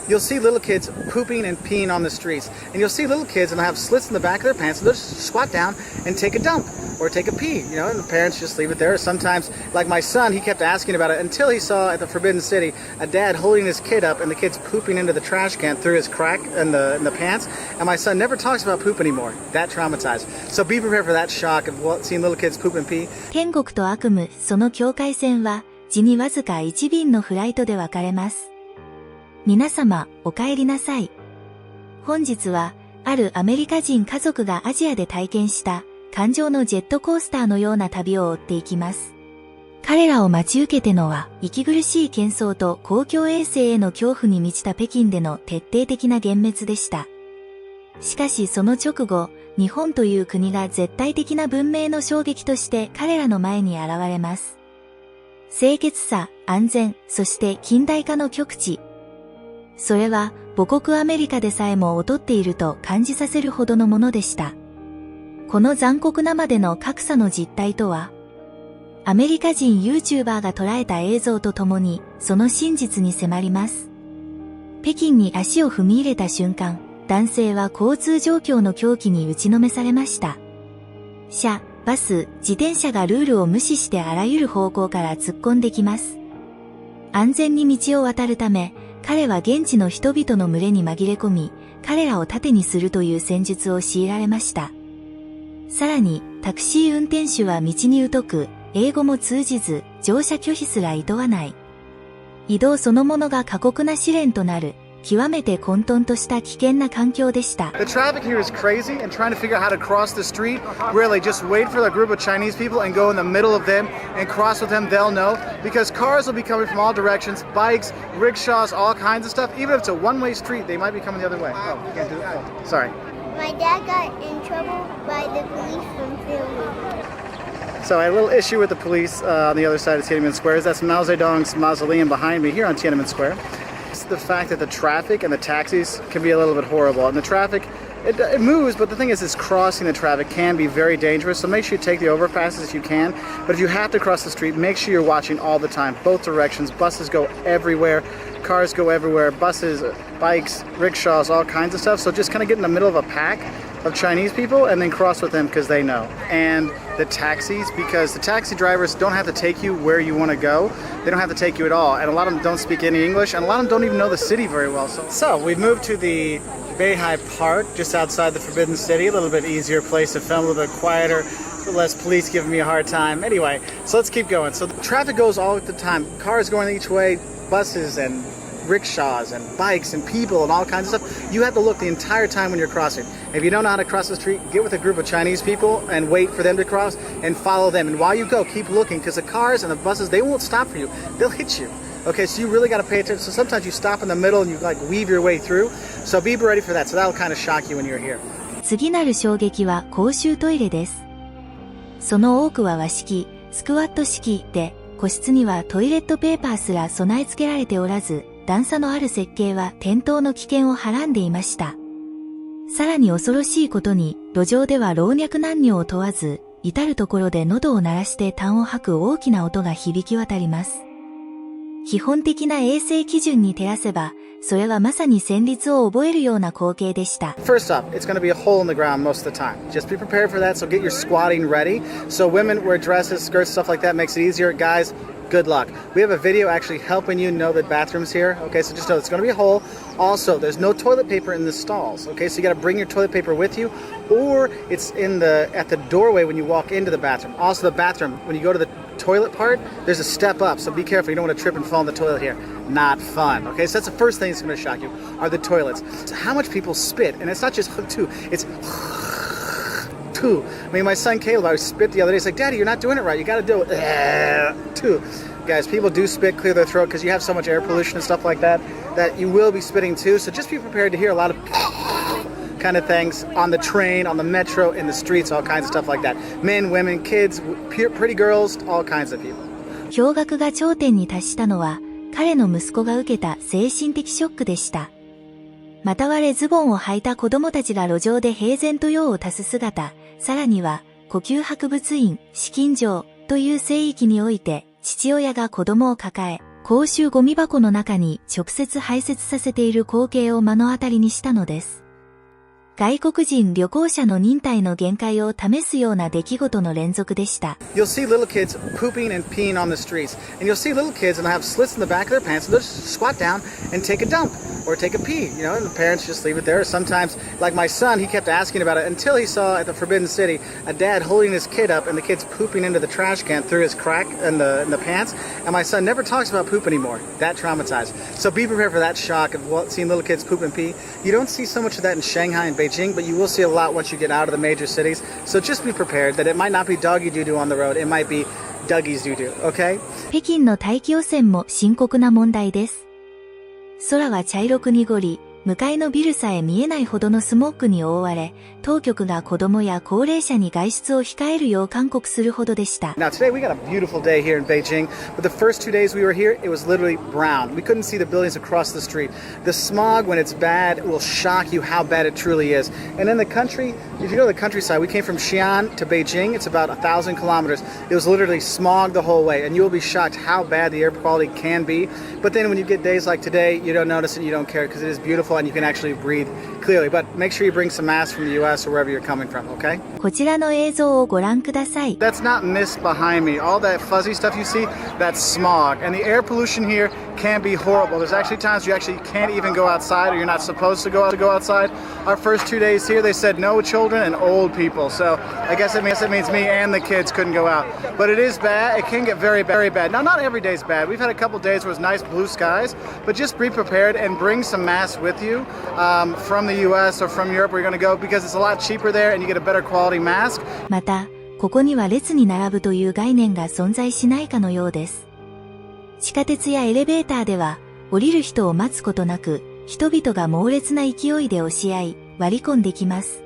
you'll see little kids pooping and peeing on the streets. And you'll see little kids and they'll have slits in the back of their pants and they'll just squat down and take a dump or take a pee, you know, and the parents just leave it there. Sometimes, like my son, he kept asking about it until he saw at the Forbidden City a dad holding his kid up and the kid's pooping into the trash can through his crack in the pants. And my son never talks about poop anymore. That traumatized. So be prepared for that shock of seeing little kids poop and pee. 天国と悪夢、その境界線は、時にわずか一便のフライトで分かれます。皆様、お帰りなさい。本日は、あるアメリカ人家族がアジアで体験した、感情のジェットコースターのような旅を追っていきます。彼らを待ち受けてのは、息苦しい喧騒と公共衛生への恐怖に満ちた北京での徹底的な幻滅でした。しかしその直後、日本という国が絶対的な文明の衝撃として彼らの前に現れます。清潔さ、安全、そして近代化の極致。それは母国アメリカでさえも劣っていると感じさせるほどのものでした。この残酷なまでの格差の実態とは、アメリカ人 YouTuber が捉えた映像とともにその真実に迫ります。北京に足を踏み入れた瞬間、男性は交通状況の狂気に打ちのめされました。車、バス、自転車がルールを無視してあらゆる方向から突っ込んできます。安全に道を渡るため、彼は現地の人々の群れに紛れ込み、彼らを盾にするという戦術を強いられました。さらに、タクシー運転手は道に疎く、英語も通じず、乗車拒否すら厭わない。移動そのものが過酷な試練となる、極めて混沌とした危険な環境でした。The traffic here is crazy and trying to figure out how to cross the street. Really, just wait for the group of Chinese people and go in the middle of them and cross with them. They'll know because cars will be coming from all directions, bikes, rickshaws, all kinds of stuff. Even if it's a one-way street, they might be coming the other way. Oh, you can't do that. Oh, sorry. My dad got in trouble by the police from filming. So I had a little issue with the police on the other side of Tiananmen Square. That's Mao Zedong's mausoleum behind me here on Tiananmen Square. The fact that the traffic and the taxis can be a little bit horrible, and the traffic it moves, but the thing is crossing the traffic can be very dangerous, so make sure you take the overpasses if you can. But if you have to cross the street, make sure you're watching all the time, both directions. Buses go everywhere, cars go everywhere, buses, bikes, rickshaws, all kinds of stuff. So just kind of get in the middle of a pack of Chinese people and then cross with them because they know. And the taxis, because the taxi drivers don't have to take you where you want to go. They don't have to take you at all. And a lot of them don't speak any English, and a lot of them don't even know the city very well. So we've moved to the Beihai Park, just outside the Forbidden City. A little bit easier place to film, a little bit quieter, less police giving me a hard time. Anyway, so let's keep going. So the traffic goes all the time. Cars going each way, buses and rickshaws and bikes and people and all kinds of stuff. You have to look the entire time when you're crossing. If you don't know how to cross the street, get with a group of Chinese people and wait for them to cross and follow them. And while you go, keep looking because the cars and the buses, they won't stop for you. They'll hit you. Okay, so you really got to pay attention. So sometimes you stop in the middle and you like weave your way through. So be ready for that. So that'll kind of shock you when you're here. 次なる衝撃は公衆トイレです。その多くは和式、スクワット式で、個室にはトイレットペーパーすら備え付けられておらず、段差のある設計は転倒の危険をはらんでいました。さらに恐ろしいことに、路上では老若男女を問わず、至るところで喉を鳴らして痰を吐く大きな音が響き渡ります。基本的な衛生基準に照らせば、それはまさに旋律を覚えるような光景でした。First up, it's going to be a hole in the ground most of the time. Just be prepared for that, so get your squatting ready. So women wear dresses, skirts, stuff like that makes it easier. Guys, good luck. We have a video actually helping you know the bathrooms here. Okay, so just know it's going to be a hole. Also, there's no toilet paper in the stalls. Okay, so you got to bring your toilet paper with you, or it's at the doorway when you walk into the bathroom. Also, the bathroom, when you go to the toilet part, there's a step up, so be careful. You don't want to trip and fall in the toilet here. Not fun. Okay, so that's the first thing that's going to shock you, are the toilets. So how much people spit, and it's not just two, it's two. I mean, my son Caleb, I spit the other day. He's like, Daddy, you're not doing it right. You got to do it. Two. Guys, people do spit, clear their throat, because you have so much air pollution and stuff like that, that you will be spitting too. So just be prepared to hear a lot of kind of things on the train, on the metro, in the streets, all kinds of stuff like that. Men, women, kids, pretty girls, all kinds of people. 驚愕が頂点に達したのは、彼の息子が受けた精神的ショックでした。また割れズボンを履いた子供たちが路上で平然と用を足す姿、さらには、呼吸博物院、紫禁城という聖域において、父親が子供を抱え、公衆ゴミ箱の中に直接排泄させている光景を目の当たりにしたのです。外国人旅行者の忍耐の限界を試すような出来事の連続でした。You'll see little kids pooping and peeing on the streets. And you'll see little kids and they'll have slits in the back of their pants and they'll just squat down and take a dump or take a pee, you know, and the parents just leave it there. Sometimes, like my son, he kept asking about it until he saw at the Forbidden City a dad holding his kid up and the kid's pooping into the trash can through his crack in the pants. And my son never talks about poop anymore. That traumatized. So be prepared for that shock of seeing little kids poop and pee. You don't see so much of that in Shanghai and Beijing, but you will see a lot once you get out of the major cities. So just be prepared that it might not be doggy doo-doo on the road. It might be Dougie's doo-doo, okay? 北京の大気汚染も深刻な問題です。空は茶色く濁り、向かいのビルさえ見えないほどのスモッグに覆われ、当局が子供や高齢者に外出を控えるよう勧告するほどでした。Now today we got a beautiful day here in Beijing, but the first 2 days we were here, it was literally brown. We couldn't see the buildings across the street. The smog, when it's bad, will shock you how bad it truly is. And in the country, if you go to the countryside, we came from Xi'an to Beijing. It's about 1,000 kilometers. It was literally smog the whole way, and you will be shocked how bad the air quality can be. But then when you get days like today, you don't notice it, you don't care because it is beautiful and you can actually breathe clearly. But make sure you bring some masks from the U.S. or wherever you're coming from, okay? こちらの映像をご覧ください。That's not mist behind me. All that fuzzy stuff you see, that's smog. And the air pollution here can be horrible. There's actually times you actually can't even go outside or you're not supposed to go outside. Our first 2 days here, they said no children and old people. So I guess it means me and the kids couldn't go out. But it is bad. It can get very, very bad. Now, not every day's bad. We've had a couple days where it's nice blue skies, but just be prepared and bring some masks with you from the U.S. or from Europe where you're going to go because it's a lot cheaper there and you get a better quality mask. また、ここには列に並ぶという概念が存在しないかのようです。地下鉄やエレベーターでは、降りる人を待つことなく、人々が猛烈な勢いで押し合い、割り込んできます。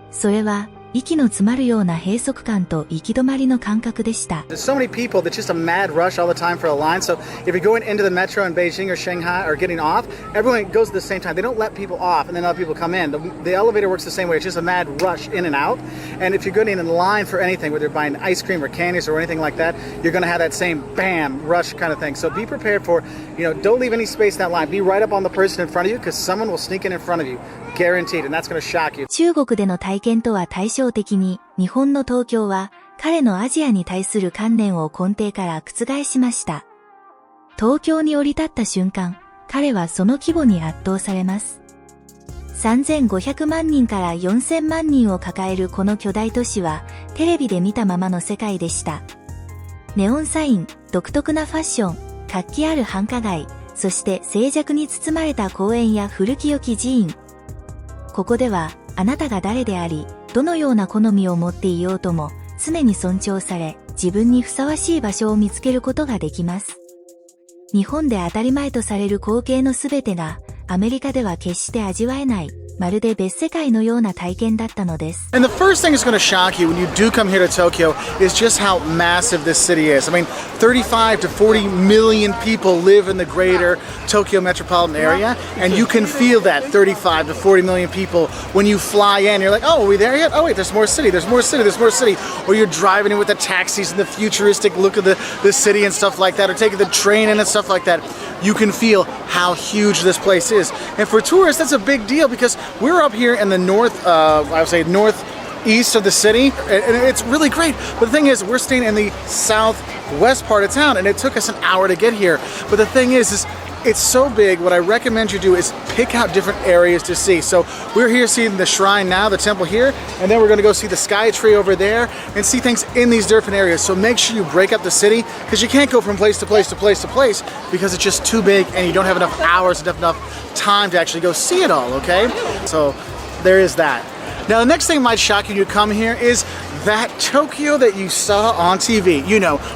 それは、息の詰まるような閉塞感と行き止まりの感覚でした。There's so many people that's just a mad rush all the time for a line. So if you're going into the metro in Beijing or Shanghai or getting off, everyone goes at the same time. They don't let people off and then other people come in. The elevator works the same way. It's just a mad rush in and out. And if you're getting in line for anything, whether you're buying ice cream or candies or anything like that, you're going to have that same bam rush kind of thing. So be prepared for, don't leave any space in that line. Be right up on the person in front of you because someone will sneak in front of you. Guaranteed. And that's going to shock you. 中国での体験とは対照的に、日本の東京は彼のアジアに対する観念を根底から覆しました。東京に降り立った瞬間、彼はその規模に圧倒されます。3500万人から4000万人を抱えるこの巨大都市はテレビで見たままの世界でした。ネオンサイン、独特なファッション、活気ある繁華街、そして静寂に包まれた公園や古き良き寺院。ここではあなたが誰であり、どのような好みを持っていようとも常に尊重され、自分にふさわしい場所を見つけることができます。日本で当たり前とされる光景のすべてがアメリカでは決して味わえない、まるで別世界のような体験だったのです。And the first thing that's going to shock you when you do come here to Tokyo is just how massive this city is. I mean, 35 to 40 million people live in the greater Tokyo metropolitan area, and you can feel that 35 to 40 million people when you fly in. You're like, oh, are we there yet? Oh, wait, there's more city, there's more city, there's more city. Or you're driving in with the taxis and the futuristic look of the city and stuff like that, or taking the train in and stuff like that. You can feel how huge this place is. And for tourists, that's a big deal because we're up here in the northeast of the city, and it's really great. But the thing is, we're staying in the southwest part of town, and it took us an hour to get here. But the thing is it's so big. What I recommend you do is pick out different areas to see. So we're here seeing the shrine now, the temple here, and then we're going to go see the sky tree over there and see things in these different areas. So make sure you break up the city because you can't go from place to place to place to place because it's just too big and you don't have enough hours, enough time to actually go see it all, okay? So there is that. Now the next thing might shock you when you come here is that Tokyo that you saw on TV,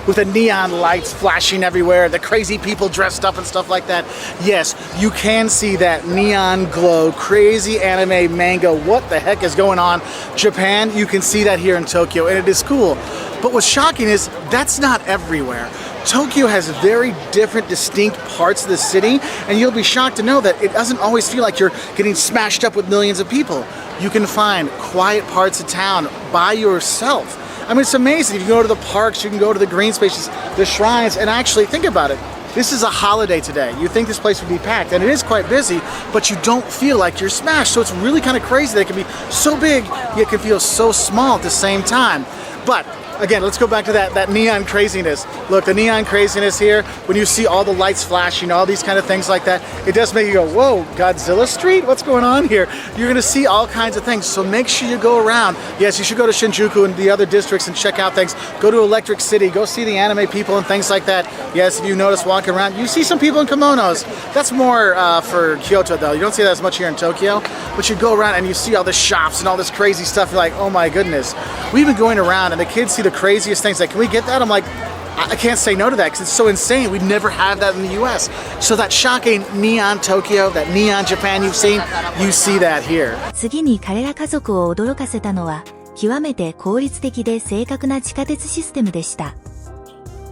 with the neon lights flashing everywhere, the crazy people dressed up and stuff like that. Yes, you can see that neon glow, crazy anime, manga, what the heck is going on? Japan, you can see that here in Tokyo, and it is cool. But what's shocking is that's not everywhere. Tokyo has very different, distinct parts of the city, and you'll be shocked to know that it doesn't always feel like you're getting smashed up with millions of people. You can find quiet parts of town by yourself. I mean, it's amazing. You can go to the parks, you can go to the green spaces, the shrines, and actually think about it. This is a holiday today. You think this place would be packed, and it is quite busy, but you don't feel like you're smashed. So it's really kind of crazy that it can be so big, yet can feel so small at the same time. But again, let's go back to that neon craziness. Look, the neon craziness here, when you see all the lights flashing, all these kind of things like that, it does make you go, whoa, Godzilla Street? What's going on here? You're gonna see all kinds of things, so make sure you go around. Yes, you should go to Shinjuku and the other districts and check out things. Go to Electric City, go see the anime people and things like that. Yes, if you notice walking around, you see some people in kimonos. That's more for Kyoto though. You don't see that as much here in Tokyo, but you go around and you see all the shops and all this crazy stuff. You're like, oh my goodness. We've been going around and the kids see the craziest things. Like, can we get that? I'm like, I can't say no to that because it's so insane. We'd never have that in the US. So that shocking neon Tokyo, that neon Japan you've seen, you see that here. 次に彼ら家族を驚かせたのは、極めて効率的で正確な地下鉄システムでした。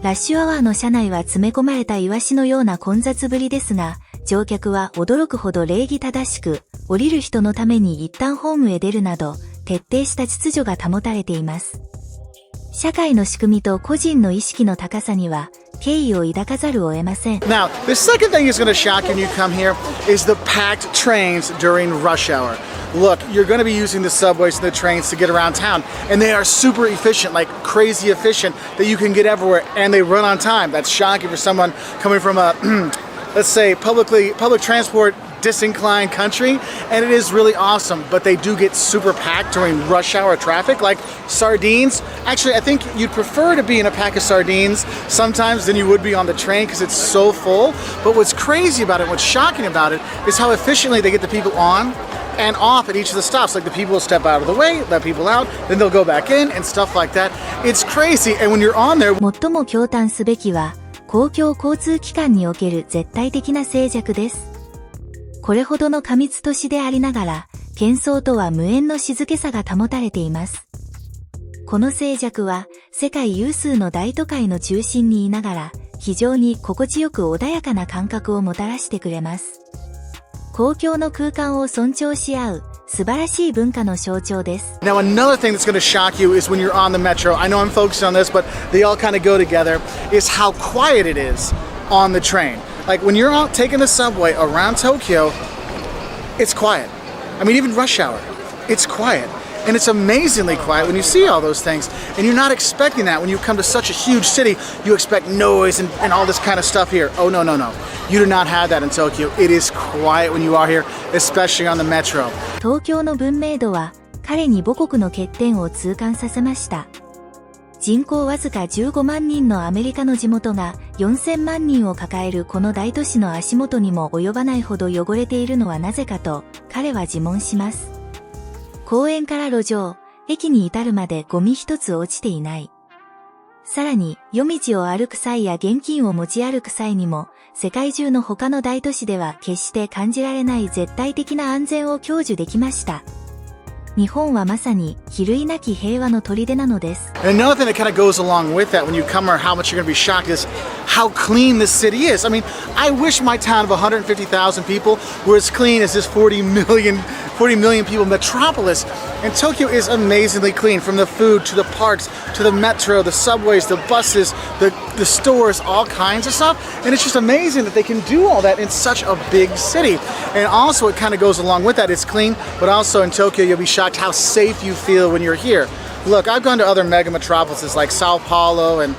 ラッシュアワーの車内は詰め込まれたイワシのような混雑ぶりですが、乗客は驚くほど礼儀正しく、降りる人のために一旦ホームへ出るなど、徹底した秩序が保たれています。社会の仕組みと個人の意識の高さには敬意を抱かざるを得ません。Now, the second thing is going to shock you when you come here is the packed trains during rush hour. Look, you're going to be using the subways and the trains to get around town, and they are super efficient, like crazy efficient, that you can get everywhere, and they run on time. That's shocking for someone coming from a, let's say, public transport disinclined country, and it is really awesome, but they do get super packed during rush hour traffic, like sardines. Actually, I think you'd prefer to be in a pack of sardines sometimes than you would be on the train because it's so full. But what's crazy about it, what's shocking about it, is how efficiently they get the people on and off at each of the stops. Like the people will step out of the way, let people out, then they'll go back in and stuff like that. It's crazy, and when you're on there... 最も驚嘆すべきは、公共交通機関における絶対的な静寂です。これほどの過密都市でありながら、喧騒とは無縁の静けさが保たれています。この静寂は、世界有数の大都会の中心にいながら、非常に心地よく穏やかな感覚をもたらしてくれます。公共の空間を尊重し合う、素晴らしい文化の象徴です。Now, another thing that's going to shock you is when you're on the metro. I know I'm focusing on this, but they all kind of go together, is how quiet it is on the train. Like when you're out taking the subway around Tokyo, it's quiet. I mean, even rush hour, it's quiet. And it's amazingly quiet when you see all those things. And you're not expecting that when you come to such a huge city. You expect noise and all this kind of stuff here. Oh, no. You do not have that in Tokyo. It is quiet when you are here, especially on the metro. 東京の文明度は彼に母国の欠点を痛感させました。人口わずか15万人のアメリカの地元が4000万人を抱えるこの大都市の足元にも及ばないほど汚れているのはなぜかと彼は自問します。公園から路上、駅に至るまでゴミ一つ落ちていない。さらに夜道を歩く際や現金を持ち歩く際にも世界中の他の大都市では決して感じられない絶対的な安全を享受できました。日本はまさに比類なき平和の砦なのです。And another thing that kind of goes along with that when you come here, how much you're going to be shocked is how clean this city is. I mean, I wish my town of 150,000 people were as clean as this 40 million people metropolis. And Tokyo is amazingly clean, from the food to the parks to the metro, the subways, the buses, the stores, all kinds of stuff. And it's just amazing that they can do all that in such a big city. And also it kind of goes along with that. It's clean, but also in Tokyo you'll be shocked how safe you feel when you're here. Look, I've gone to other mega metropolises like Sao Paulo and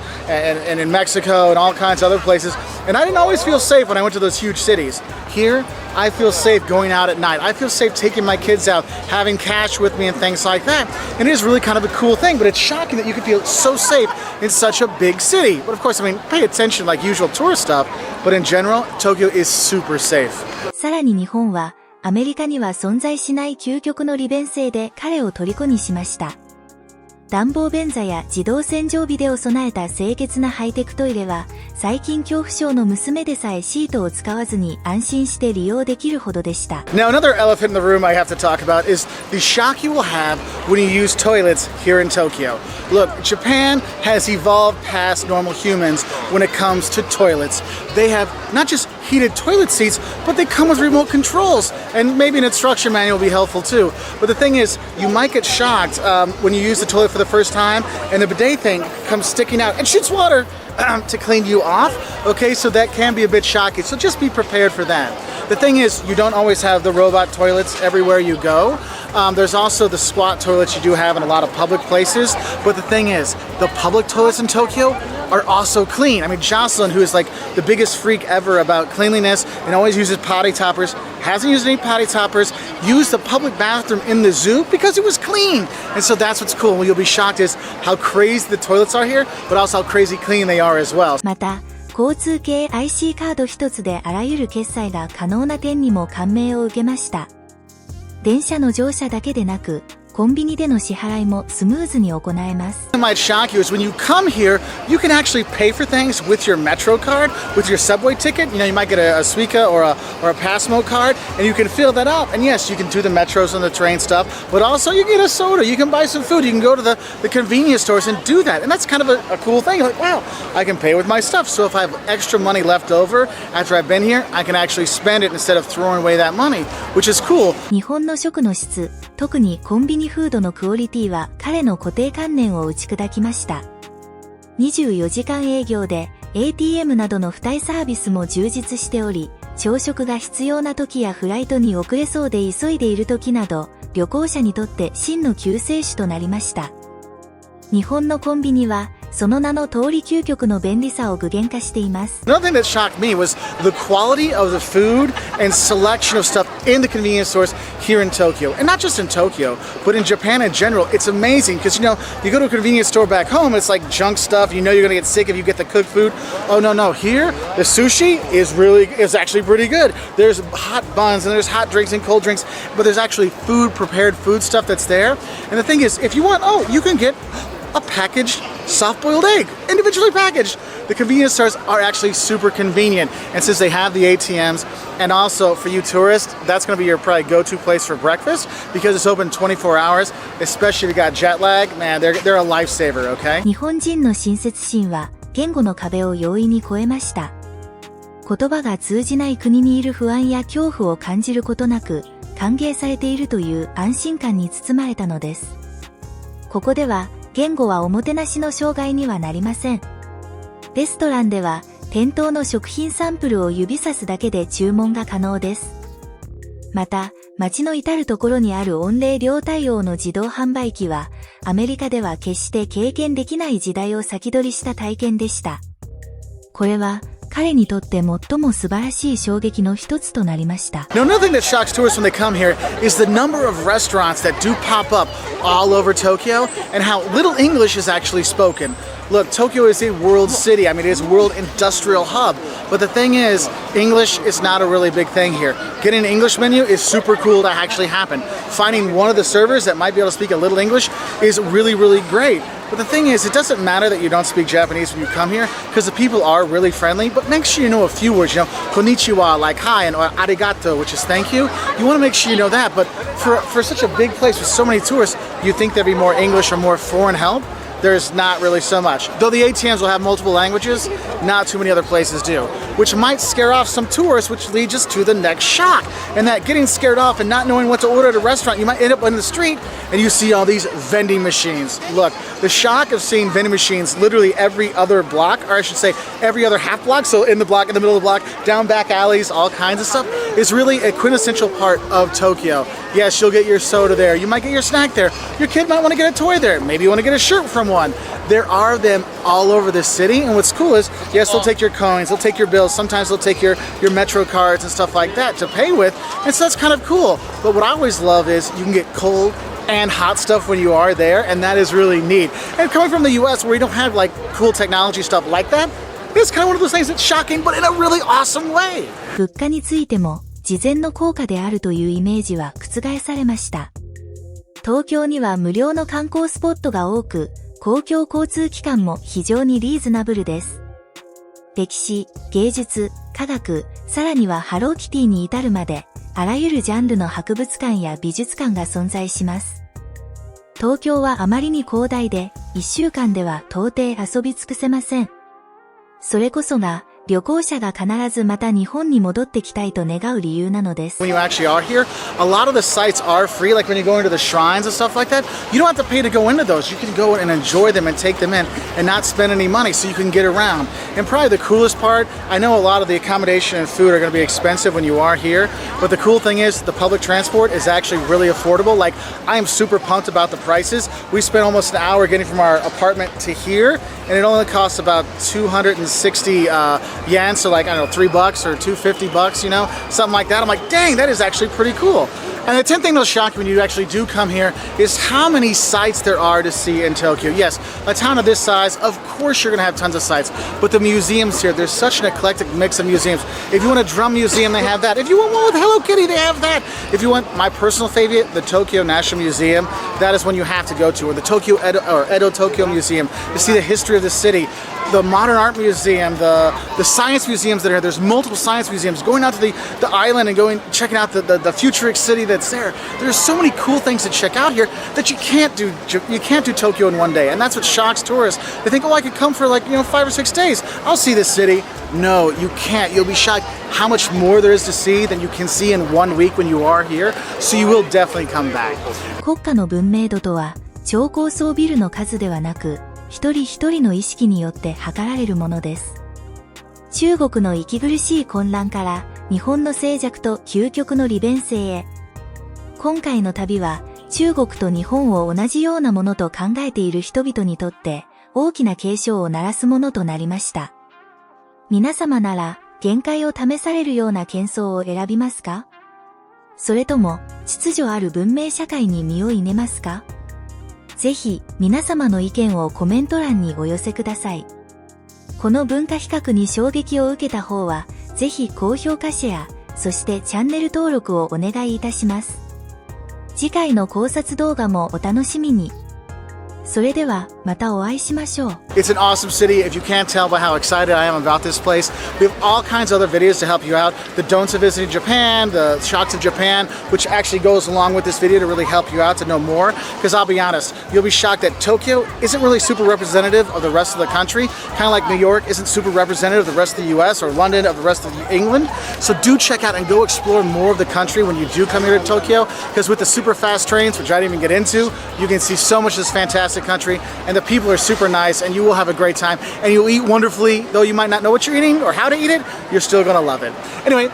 in Mexico and all kinds of other places, and I didn't always feel safe when I went to those huge cities. Here, I feel safe going out at night. I feel safe taking my kids out, having cash with me and things like that. And it is really kind of a cool thing, but it's shocking that you can feel so safe in such a big city. But of course, I mean, pay attention like usual tourist stuff, but in general, Tokyo is super safe. さらに日本は、アメリカには存在しない究極の利便性で彼を虜にしました。暖房便座や自動洗浄ビデを備えた清潔なハイテクトイレは、細菌恐怖症の娘でさえシートを使わずに安心して利用できるほどでした。Now, another elephant in the room I have to talk about is the shock you will have when you use toilets here in Tokyo. Look, Japan has evolved past normal humans when it comes to toilets. They have not just heated toilet seats, but they come with remote controls. And maybe an instruction manual will be helpful too. But the thing is, you might get shocked when you use the toilet for the the first time, and the bidet thing comes sticking out and shoots water to clean you off. Okay, so that can be a bit shocking. So just be prepared for that. The thing is, you don't always have the robot toilets everywhere you go. There's also the squat toilets you do have in a lot of public places. But the thing is, the public toilets in Tokyo are also clean. I mean, Jocelyn, who is like the biggest freak ever about cleanliness and always uses potty toppers, hasn't used any potty toppers, used the public bathroom in the zoo because it was clean. And so that's what's cool. What you'll be shocked is how crazy the toilets are here, but also how crazy clean they are as well. また、交通系 IC カード一つであらゆる決済が可能な点にも感銘を受けました。電車の乗車だけでなく、コンビニでの支払いもスムーズに行えます。What might shock you is when you come here, you can actually pay for things with your Metro card, with your subway ticket. You know, you might get a Suica or a Passmo card, and you can fill that out. And yes, you can do the metros and the train stuff, but also you get a soda, you can buy some food, you can go to the convenience stores and do that. And that's kind of a cool thing. You're like, wow, I can pay with my stuff. So if I have extra money left over after I've been here, I can actually spend it instead of throwing away that money, which is cool. 日本の食の質、特にコンビニフードのクオリティは彼の固定観念を打ち砕きました。24時間営業で ATM などの付帯サービスも充実しており、朝食が必要な時やフライトに遅れそうで急いでいる時など、旅行者にとって真の救世主となりました。日本のコンビニは、その名の通り究極の便利さを具現化しています。Another thing that shocked me was the quality of the food and selection of stuff in the convenience stores here in Tokyo. And not just in Tokyo, but in Japan in general. It's amazing because, you know, you go to a convenience store back home, it's like junk stuff. You know you're going to get sick if you get the cooked food. Oh, no. Here, the sushi is actually pretty good. There's hot buns and there's hot drinks and cold drinks, but there's actually prepared food stuff that's there. And the thing is, if you want, you can get a packaged soft-boiled egg, individually packaged. The convenience stores are actually super convenient, and since they have the ATMs, and also for you tourists, that's going to be your probably go-to place for breakfast because it's open 24 hours, especially if you got jet lag. Man, they're a lifesaver, okay? 日本人の親切心は言語の壁を容易に越えました。言葉が通じない国にいる不安や恐怖を感じることなく、歓迎されているという安心感に包まれたのです。ここでは、言語はおもてなしの障害にはなりません。レストランでは店頭の食品サンプルを指さすだけで注文が可能です。また、街の至るところにある御礼両対応の自動販売機は、アメリカでは決して経験できない時代を先取りした体験でした。これは、彼にとって最も素晴らしい衝撃の一つとなりました。Now, another thing that shocks tourists when they come here is the number of restaurants that do pop up all over Tokyo and how little English is actually spoken. Look, Tokyo is a world city. I mean, it is a world industrial hub. But the thing is, English is not a really big thing here. Getting an English menu is super cool to actually happen. Finding one of the servers that might be able to speak a little English is really, really great. But the thing is, it doesn't matter that you don't speak Japanese when you come here because the people are really friendly, but make sure you know a few words, you know, konnichiwa, like hi, and or arigato, which is thank you. You want to make sure you know that, but for such a big place with so many tourists, you'd think there'd be more English or more foreign help. There's not really so much. Though the ATMs will have multiple languages, not too many other places do, which might scare off some tourists, which leads us to the next shock. And that getting scared off and not knowing what to order at a restaurant, you might end up in the street and you see all these vending machines. Look, the shock of seeing vending machines literally every other block, or I should say every other half block, so in the block, in the middle of the block, down back alleys, all kinds of stuff, is really a quintessential part of Tokyo. Yes, you'll get your soda there, you might get your snack there, your kid might want to get a toy there, maybe you want to get a shirt from one. There are them all over the city, and what's cool is, yes, they'll take your coins, they'll take your bills, sometimes they'll take your Metro cards and stuff like that to pay with, and so that's kind of cool. But what I always love is you can get cold and hot stuff when you are there, and that is really neat. And coming from the US where we don't have like cool technology stuff like that, it's kind of one of those things that's shocking, but in a really awesome way. 物価についても、事前の効果であるというイメージは覆されました。東京には無料の観光スポットが多く、公共交通機関も非常にリーズナブルです。歴史、芸術、科学、さらにはハローキティに至るまで、あらゆるジャンルの博物館や美術館が存在します。東京はあまりに広大で、1週間では到底遊び尽くせません。それこそが、旅行者が必ずまた日本に戻ってきたいと願う理由なのです。When you actually are here, a lot of the sites are free. Like when you go into the shrines and stuff like that, you don't have to pay to go into those. You can go and enjoy them and take them in and not spend any money so you can get around. And probably the coolest part, I know a lot of the accommodation and food are going to be expensive when you are here, but the cool thing is the public transport is actually really affordable. Like I am super pumped about the prices. We spent almost an hour getting from our apartment to here, and it only costs about 260 yen, so like, I don't know, $3 or $250, you know, something like that. I'm like, dang, that is actually pretty cool. And the 10th thing that'll shock you when you actually do come here is how many sites there are to see in Tokyo. Yes, a town of this size, of course you're gonna have tons of sites, but the museums here, there's such an eclectic mix of museums. If you want a drum museum, they have that. If you want one with Hello Kitty, they have that. If you want my personal favorite, the Tokyo National Museum, that is one you have to go to, or the Tokyo Edo Tokyo Museum to see the history of the city. The Modern Art Museum, the science museums that are here. There's multiple science museums. Going out to the island and checking out the futuristic city that's there. There's so many cool things to check out here that you can't do Tokyo in one day. And that's what shocks tourists. They think, oh, I could come for 5 or 6 days. I'll see this city. No, you can't. You'll be shocked how much more there is to see than you can see in 1 week when you are here. So you will definitely come back. 国家の文明度とは、超高層ビルの数ではなく、一人一人の意識によって測られるものです。中国の息苦しい混乱から日本の静寂と究極の利便性へ。今回の旅は中国と日本を同じようなものと考えている人々にとって大きな警鐘を鳴らすものとなりました。皆様なら限界を試されるような喧騒を選びますか？それとも秩序ある文明社会に身を入れますか？ぜひ皆様の意見をコメント欄にお寄せください。この文化比較に衝撃を受けた方は、ぜひ高評価シェア、そしてチャンネル登録をお願いいたします。次回の考察動画もお楽しみに。それではまたお会いしましょう。It's an awesome city. If you can't tell by how excited I am about this place, we have all kinds of other videos to help you out. The don'ts of visiting Japan, the shocks of Japan, which actually goes along with this video to really help you out to know more. Because I'll be honest, you'll be shocked that Tokyo isn't really super representative of the rest of the country. Kind of like New York isn't super representative of the rest of the US or London of the rest of England. So do check out and go explore more of the country when you do come here to Tokyo. Because with the super fast trains, which I didn't even get into, you can see so much of this fantastic country, and the people are super nice, and you will have a great time, and you'll eat wonderfully. Though you might not know what you're eating or how to eat it, you're still gonna love it. Anyway,